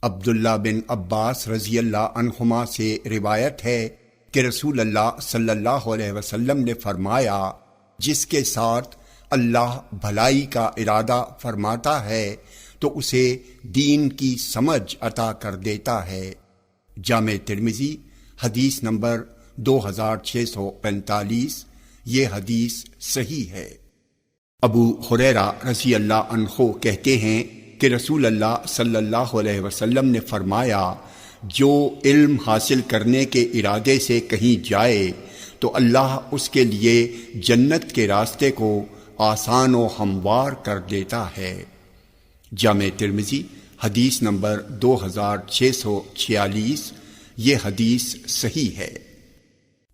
عبداللہ بن عباس رضی اللہ عنہما سے روایت ہے کہ رسول اللہ صلی اللہ علیہ وسلم نے فرمایا، جس کے ساتھ اللہ بھلائی کا ارادہ فرماتا ہے تو اسے دین کی سمجھ عطا کر دیتا ہے۔ جامع ترمذی حدیث نمبر 2645۔ یہ حدیث صحیح ہے۔ ابو ہریرہ رضی اللہ عنہ کہتے ہیں کہ رسول اللہ صلی اللہ علیہ وسلم نے فرمایا، جو علم حاصل کرنے کے ارادے سے کہیں جائے تو اللہ اس کے لیے جنت کے راستے کو آسان و ہموار کر دیتا ہے۔ جامع ترمذی حدیث نمبر 2646۔ یہ حدیث صحیح ہے۔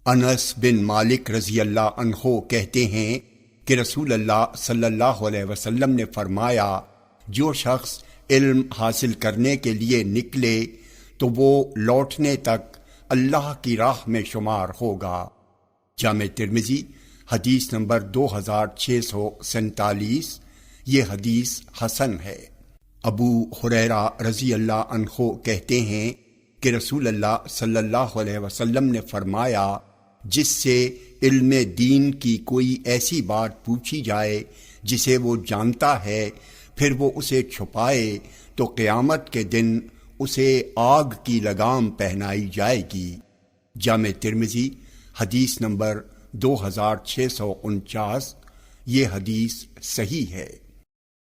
انس بن مالک رضی اللہ عنہ کہتے ہیں کہ رسول اللہ صلی اللہ علیہ وسلم نے فرمایا، جو شخص علم حاصل کرنے کے لیے نکلے تو وہ لوٹنے تک اللہ کی راہ میں شمار ہوگا۔ جامع ترمذی حدیث نمبر 2647۔ یہ حدیث حسن ہے۔ ابو ہریرہ رضی اللہ عنہ کہتے ہیں کہ رسول اللہ صلی اللہ علیہ وسلم نے فرمایا، جس سے علم دین کی کوئی ایسی بات پوچھی جائے جسے وہ جانتا ہے، پھر وہ اسے چھپائے تو قیامت کے دن اسے آگ کی لگام پہنائی جائے گی۔ جامع ترمذی حدیث نمبر 2649۔ یہ حدیث صحیح ہے۔